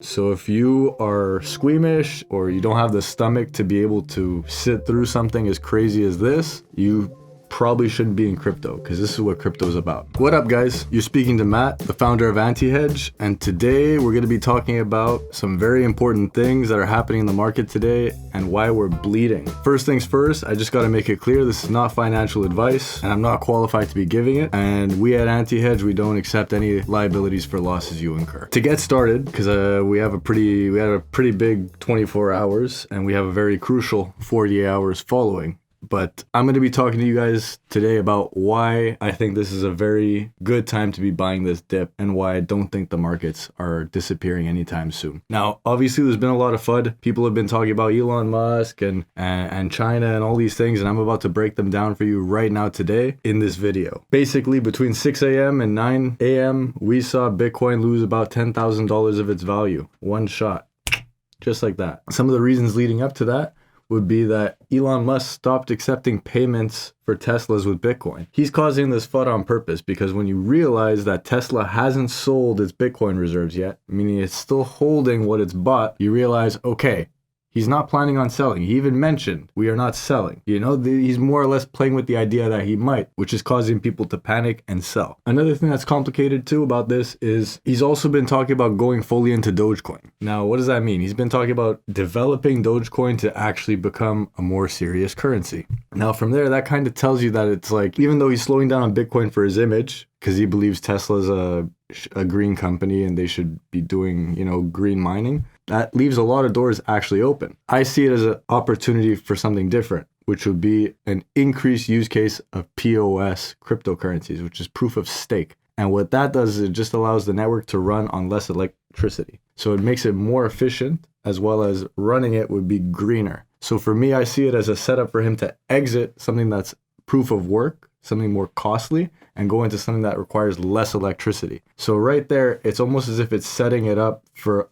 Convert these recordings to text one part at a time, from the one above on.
So if you are squeamish or you don't have the stomach to be able to sit through something as crazy as this, you probably shouldn't be in crypto, because this is what crypto is about. What up, guys? You're speaking to Matt, the founder of Hedge, and today we're going to be talking about some very important things that are happening in the market today and why we're bleeding. First things first, I just got to make it clear this is not financial advice and I'm not qualified to be giving it, and we at Hedge, we don't accept any liabilities for losses you incur. To get started, because we had a pretty big 24 hours and we have a very crucial 48 hours following. But I'm going to be talking to you guys today about why I think this is a very good time to be buying this dip and why I don't think the markets are disappearing anytime soon. Now, obviously, there's been a lot of FUD. People have been talking about Elon Musk and China and all these things, and I'm about to break them down for you right now today in this video. Basically, between 6 a.m. and 9 a.m., we saw Bitcoin lose about $10,000 of its value. One shot. Just like that. Some of the reasons leading up to that would be that Elon Musk stopped accepting payments for Teslas with Bitcoin. He's causing this FUD on purpose because when you realize that Tesla hasn't sold its Bitcoin reserves yet, meaning it's still holding what it's bought, you realize, okay, he's not planning on selling. He even mentioned, we are not selling. You know, he's more or less playing with the idea that he might, which is causing people to panic and sell. Another thing that's complicated too about this is he's also been talking about going fully into Dogecoin. Now, what does that mean? He's been talking about developing Dogecoin to actually become a more serious currency. Now, from there, that kind of tells you that it's like, even though he's slowing down on Bitcoin for his image, because he believes Tesla's a green company and they should be doing, green mining, that leaves a lot of doors actually open. I see it as an opportunity for something different, which would be an increased use case of POS cryptocurrencies, which is proof of stake. And what that does is it just allows the network to run on less electricity. So it makes it more efficient, as well as running it would be greener. So for me, I see it as a setup for him to exit something that's proof of work, something more costly, and go into something that requires less electricity. So right there, it's almost as if it's setting it up for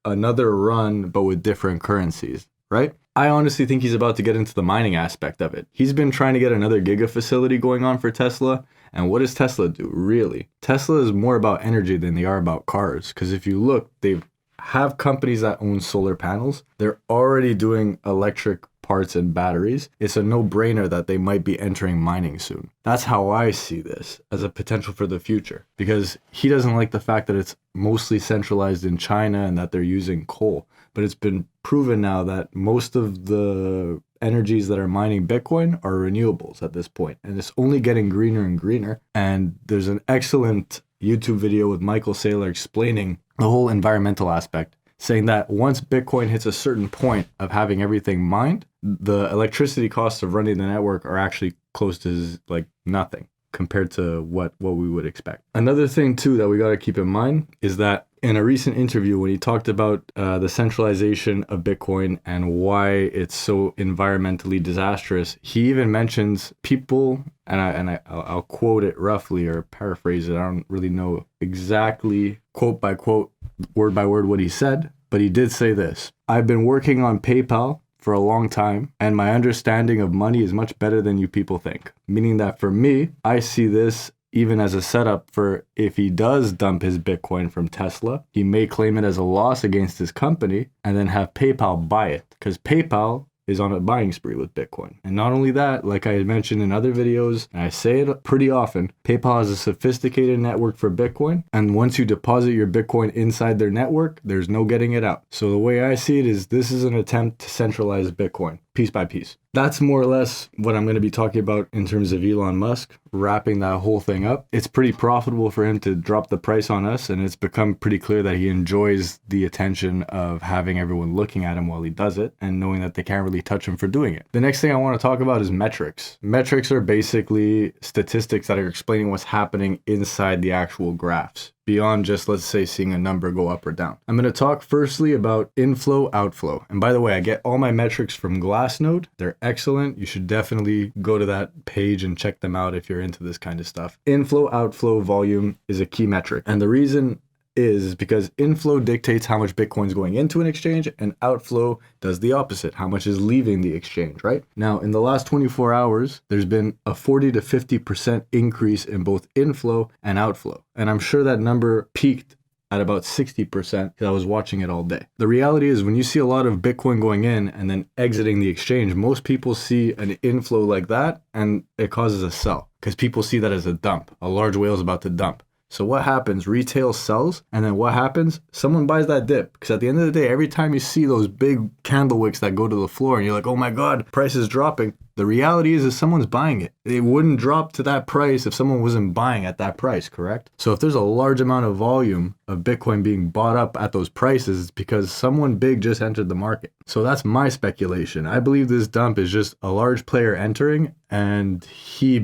another run, but with different currencies, right? I honestly think he's about to get into the mining aspect of it. He's been trying to get another giga facility going on for Tesla. And what does Tesla do, really? Tesla is more about energy than they are about cars. Because if you look, they have companies that own solar panels. They're already doing electric parts and batteries. It's a no-brainer that they might be entering mining soon. That's how I see this as a potential for the future, because he doesn't like the fact that it's mostly centralized in China and that they're using coal. But it's been proven now that most of the energies that are mining Bitcoin are renewables at this point, and it's only getting greener and greener. And there's an excellent YouTube video with Michael Saylor explaining the whole environmental aspect, saying that once Bitcoin hits a certain point of having everything mined, the electricity costs of running the network are actually close to like nothing compared to what we would expect. Another thing too that we got to keep in mind is that in a recent interview, when he talked about the centralization of Bitcoin and why it's so environmentally disastrous, he even mentions people, and I'll quote it roughly or paraphrase it. I don't really know exactly quote by quote, word by word what he said, but he did say this: "I've been working on PayPal for a long time, and my understanding of money is much better than you people think." Meaning that for me, I see this even as a setup for if he does dump his Bitcoin from Tesla, he may claim it as a loss against his company and then have PayPal buy it, because PayPal is on a buying spree with Bitcoin. And not only that, like I mentioned in other videos, and I say it pretty often, PayPal has a sophisticated network for Bitcoin, and once you deposit your Bitcoin inside their network, there's no getting it out. So the way I see it is this is an attempt to centralize Bitcoin piece by piece. That's more or less what I'm going to be talking about in terms of Elon Musk, wrapping that whole thing up. It's pretty profitable for him to drop the price on us, and it's become pretty clear that he enjoys the attention of having everyone looking at him while he does it and knowing that they can't really touch him for doing it. The next thing I want to talk about is metrics. Metrics are basically statistics that are explaining what's happening inside the actual graphs, beyond just, let's say, seeing a number go up or down. I'm going to talk firstly about inflow, outflow. And by the way, I get all my metrics from Glassnode. They're excellent. You should definitely go to that page and check them out if you're into this kind of stuff. Inflow, outflow, volume is a key metric. And the reason is because inflow dictates how much Bitcoin is going into an exchange, and outflow does the opposite, how much is leaving the exchange, right? Now, in the last 24 hours, there's been a 40 to 50% increase in both inflow and outflow. And I'm sure that number peaked at about 60% because I was watching it all day. The reality is when you see a lot of Bitcoin going in and then exiting the exchange, most people see an inflow like that and it causes a sell because people see that as a dump. A large whale is about to dump. So what happens? Retail sells, and then what happens? Someone buys that dip. Because at the end of the day, every time you see those big candle wicks that go to the floor and you're like, oh my God, price is dropping. The reality is someone's buying it. It wouldn't drop to that price if someone wasn't buying at that price, correct? So if there's a large amount of volume of Bitcoin being bought up at those prices, it's because someone big just entered the market. So that's my speculation. I believe this dump is just a large player entering and he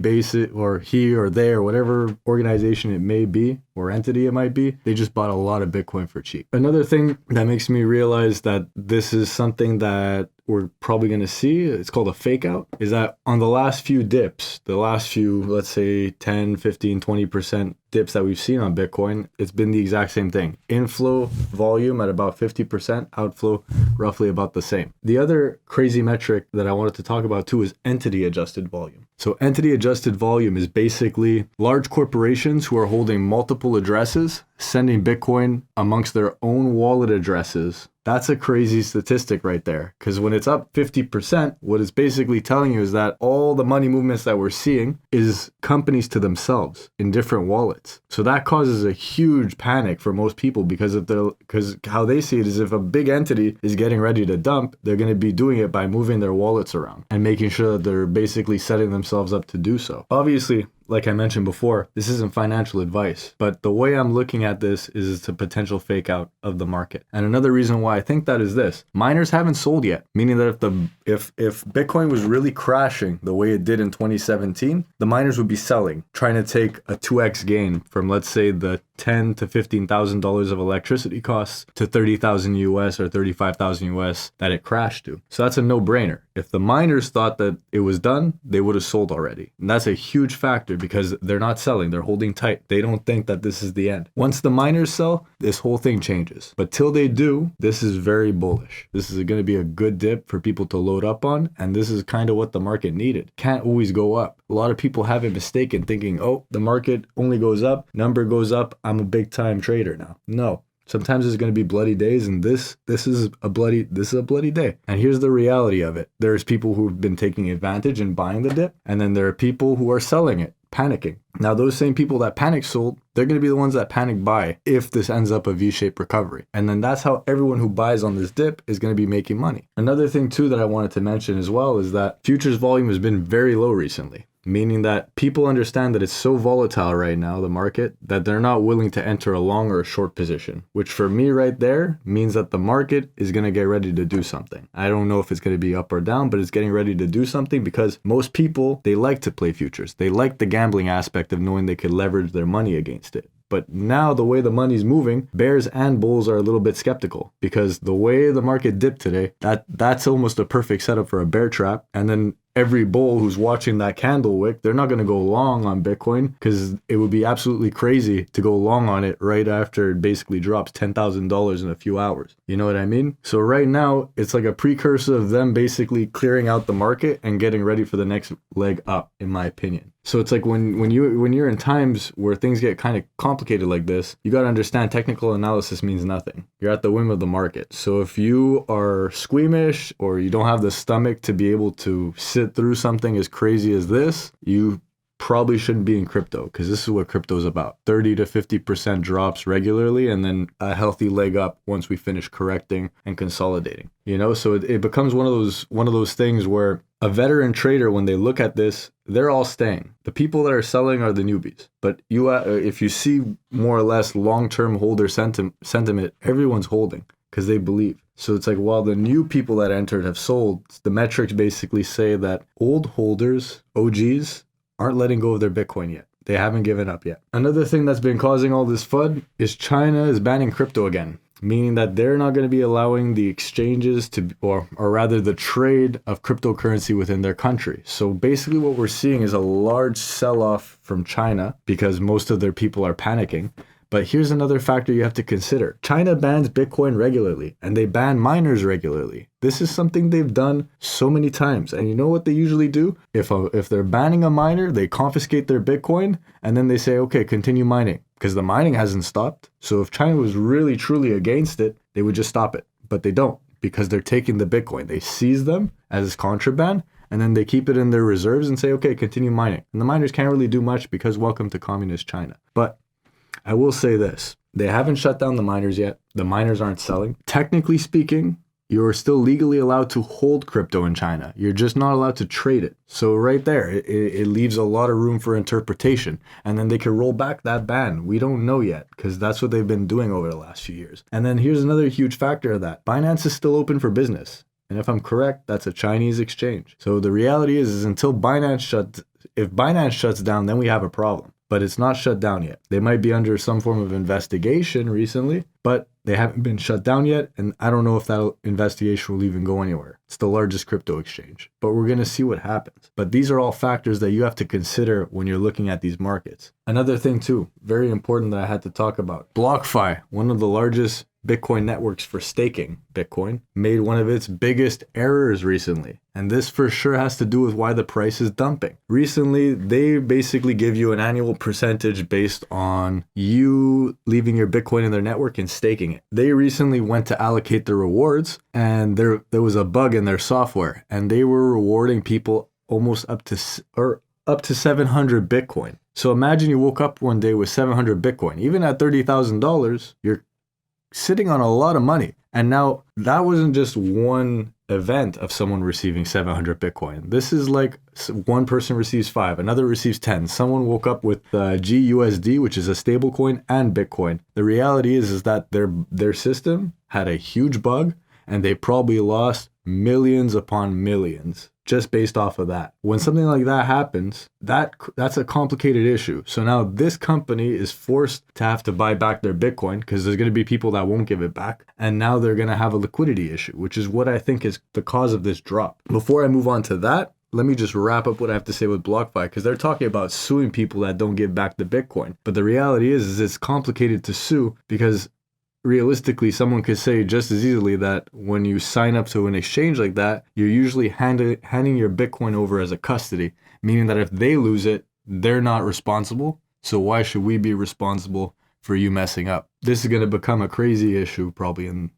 or they or whatever organization it may be or entity it might be, they just bought a lot of Bitcoin for cheap. Another thing that makes me realize that this is something that we're probably going to see, it's called a fake out, is that on the last few dips, the last few, let's say 10, 15, 20% dips that we've seen on Bitcoin, it's been the exact same thing. Inflow volume at about 50%, outflow roughly about the same. The other crazy metric that I wanted to talk about too is entity adjusted volume. So entity adjusted volume is basically large corporations who are holding multiple addresses, sending Bitcoin amongst their own wallet addresses. That's a crazy statistic right there. Because when it's up 50%, what it's basically telling you is that all the money movements that we're seeing is companies to themselves in different wallets. So that causes a huge panic for most people because how they see it is if a big entity is getting ready to dump, they're going to be doing it by moving their wallets around and making sure that they're basically setting themselves up to do so. Obviously, like I mentioned before, this isn't financial advice, but the way I'm looking at this is it's a potential fake out of the market. And another reason why I think that is this: miners haven't sold yet, meaning that if Bitcoin was really crashing the way it did in 2017, the miners would be selling, trying to take a 2x gain from, let's say, the $10,000 to $15,000 of electricity costs to 30,000 US or 35,000 US that it crashed to. So that's a no-brainer. If the miners thought that it was done, they would have sold already. And that's a huge factor because they're not selling, they're holding tight. They don't think that this is the end. Once the miners sell, this whole thing changes. But till they do, this is very bullish. This is going to be a good dip for people to load up on, and this is kind of what the market needed. Can't always go up. A lot of people have it mistaken, thinking, oh, the market only goes up, number goes up, I'm a big time trader now. No. Sometimes there's going to be bloody days, and this is a bloody day. And here's the reality of it. There's people who've been taking advantage and buying the dip, and then there are people who are selling it, panicking. Now, those same people that panic sold, they're going to be the ones that panic buy if this ends up a V-shaped recovery. And then that's how everyone who buys on this dip is going to be making money. Another thing too that I wanted to mention as well is that futures volume has been very low recently. Meaning that people understand that it's so volatile right now, the market, that they're not willing to enter a long or a short position, which for me right there means that the market is going to get ready to do something. I don't know if it's going to be up or down, but it's getting ready to do something because most people, they like to play futures. They like the gambling aspect of knowing they could leverage their money against it. But now the way the money's moving, bears and bulls are a little bit skeptical because the way the market dipped today, that's almost a perfect setup for a bear trap. And then every bull who's watching that candle wick, they're not going to go long on Bitcoin because it would be absolutely crazy to go long on it right after it basically drops $10,000 in a few hours. You know what I mean? So right now, it's like a precursor of them basically clearing out the market and getting ready for the next leg up, in my opinion. So it's like when you're in times where things get kind of complicated like this, you got to understand technical analysis means nothing. You're at the whim of the market. So if you are squeamish or you don't have the stomach to be able to sit through something as crazy as this, you probably shouldn't be in crypto because this is what crypto is about. 30 to 50% drops regularly and then a healthy leg up once we finish correcting and consolidating. You know, so it becomes one of those things where a veteran trader, when they look at this, they're all staying. The people that are selling are the newbies. But if you see more or less long-term holder sentiment, everyone's holding because they believe. So it's like while the new people that entered have sold, the metrics basically say that old holders, OGs, aren't letting go of their Bitcoin yet. They haven't given up yet. Another thing that's been causing all this FUD is China is banning crypto again, meaning that they're not going to be allowing the exchanges to, or rather the trade of cryptocurrency within their country. So basically what we're seeing is a large sell-off from China because most of their people are panicking. But here's another factor you have to consider. China bans Bitcoin regularly, and they ban miners regularly. This is something they've done so many times. And you know what they usually do? If they're banning a miner, they confiscate their Bitcoin, and then they say, okay, continue mining. because the mining hasn't stopped. So if China was really, truly against it, they would just stop it. But they don't, because they're taking the Bitcoin. They seize them as contraband, and then they keep it in their reserves and say, okay, continue mining. And the miners can't really do much because welcome to communist China. But I will say this. They haven't shut down the miners yet. The miners aren't selling. Technically speaking, you're still legally allowed to hold crypto in China. You're just not allowed to trade it. So right there, it leaves a lot of room for interpretation. And then they can roll back that ban. We don't know yet, because that's what they've been doing over the last few years. And then here's another huge factor of that. Binance is still open for business. And if I'm correct, that's a Chinese exchange. So the reality is until if Binance shuts down, then we have a problem. But it's not shut down yet. They might be under some form of investigation recently, but they haven't been shut down yet, and I don't know if that investigation will even go anywhere. It's the largest crypto exchange, but we're going to see what happens. But these are all factors that you have to consider when you're looking at these markets. Another thing too, very important that I had to talk about. Blockfi, one of the largest Bitcoin networks for staking Bitcoin, made one of its biggest errors recently. And this for sure has to do with why the price is dumping. Recently, they basically give you an annual percentage based on you leaving your Bitcoin in their network and staking it. They recently went to allocate the rewards, and there was a bug in their software, and they were rewarding people almost up to 700 Bitcoin. So imagine you woke up one day with 700 Bitcoin. Even at $30,000, you're sitting on a lot of money. And now that wasn't just one event of someone receiving 700 Bitcoin. This is like one person receives 5, another receives 10. Someone woke up with GUSD, which is a stable coin, and Bitcoin. The reality is that their system had a huge bug, and they probably lost millions upon millions just based off of that. When something like that happens, that's a complicated issue. So now this company is forced to have to buy back their Bitcoin because there's going to be people that won't give it back. And now they're going to have a liquidity issue, which is what I think is the cause of this drop. Before I move on to that, let me just wrap up what I have to say with Blockfi, because they're talking about suing people that don't give back the Bitcoin. But the reality is it's complicated to sue because realistically, someone could say just as easily that when you sign up to an exchange like that, you're usually handing your Bitcoin over as a custody, meaning that if they lose it, they're not responsible. So why should we be responsible for you messing up? This is going to become a crazy issue probably in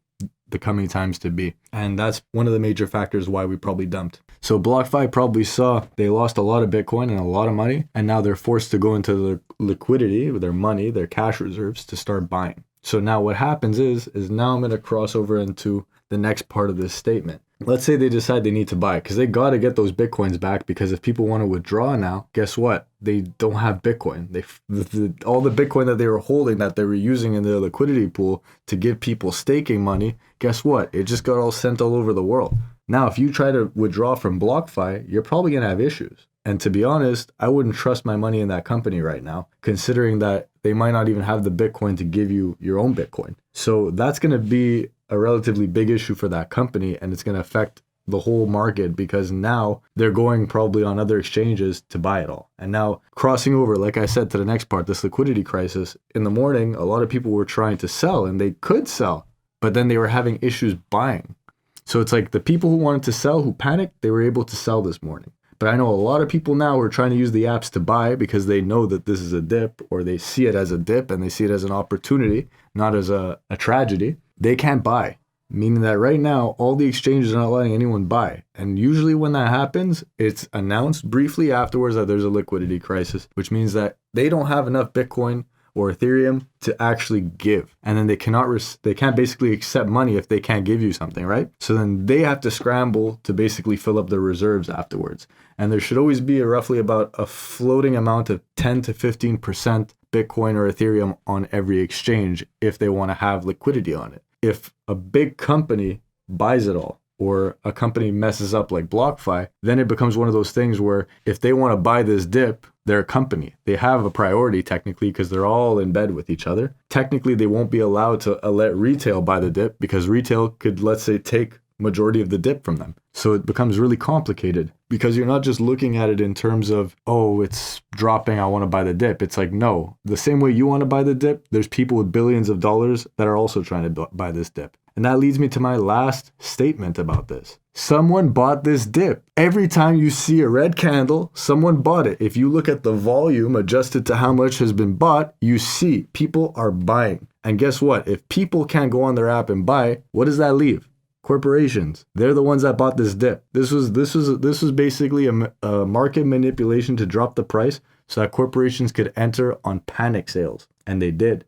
the coming times to be. And that's one of the major factors why we probably dumped. So Blockfi probably saw they lost a lot of Bitcoin and a lot of money, and now they're forced to go into their liquidity, their money, their cash reserves to start buying. So now what happens is now I'm going to cross over into the next part of this statement. Let's say they decide they need to buy because they got to get those Bitcoins back, because if people want to withdraw now, guess what? They don't have Bitcoin. All the Bitcoin that they were holding, that they were using in their liquidity pool to give people staking money, guess what? It just got all sent all over the world. Now, if you try to withdraw from BlockFi, you're probably going to have issues. And to be honest, I wouldn't trust my money in that company right now, considering that they might not even have the Bitcoin to give you your own Bitcoin. So that's going to be a relatively big issue for that company, and it's going to affect the whole market because now they're going probably on other exchanges to buy it all. And now crossing over, like I said, to the next part, this liquidity crisis. In the morning, a lot of people were trying to sell, and they could sell, but then they were having issues buying. So it's like the people who wanted to sell, who panicked, they were able to sell this morning. But I know a lot of people now are trying to use the apps to buy because they know that this is a dip, or they see it as a dip and they see it as an opportunity, not as a tragedy. They can't buy, meaning that right now, all the exchanges are not letting anyone buy. And usually when that happens, it's announced briefly afterwards that there's a liquidity crisis, which means that they don't have enough Bitcoin or Ethereum to actually give. And then they can't basically accept money if they can't give you something, right? So then they have to scramble to basically fill up their reserves afterwards. And there should always be roughly about a floating amount of 10 to 15% Bitcoin or Ethereum on every exchange if they want to have liquidity on it. If a big company buys it all, or a company messes up like Blockfi, then it becomes one of those things where if they want to buy this dip, they're a company. They have a priority technically because they're all in bed with each other. Technically, they won't be allowed to let retail buy the dip because retail could, let's say, take majority of the dip from them. So it becomes really complicated because you're not just looking at it in terms of, oh, it's dropping, I want to buy the dip. It's like, no, the same way you want to buy the dip, there's people with billions of dollars that are also trying to buy this dip. And that leads me to my last statement about this. Someone bought this dip. Every time you see a red candle, someone bought it. If you look at the volume adjusted to how much has been bought, you see people are buying. And guess what? If people can't go on their app and buy, what does that leave? Corporations. They're the ones that bought this dip. This was basically a market manipulation to drop the price so that corporations could enter on panic sales. And they did.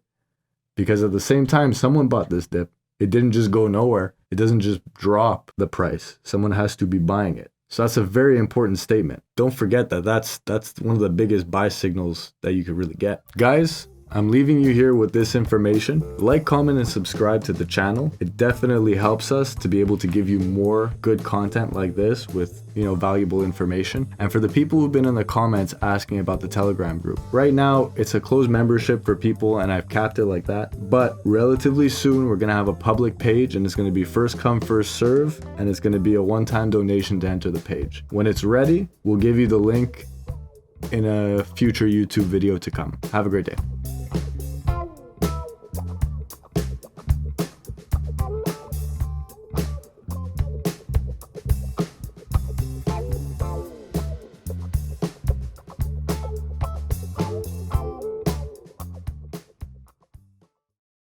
Because at the same time, someone bought this dip. It didn't just go nowhere. It doesn't just drop the price. Someone has to be buying it. So that's a very important statement. Don't forget that that's one of the biggest buy signals that you could really get. Guys, I'm leaving you here with this information. Like, comment, and subscribe to the channel. It definitely helps us to be able to give you more good content like this with, valuable information. And for the people who've been in the comments asking about the Telegram group, right now it's a closed membership for people and I've capped it like that. But relatively soon we're gonna have a public page and it's gonna be first come, first serve, and it's gonna be a one-time donation to enter the page. When it's ready, we'll give you the link in a future YouTube video to come. Have a great day.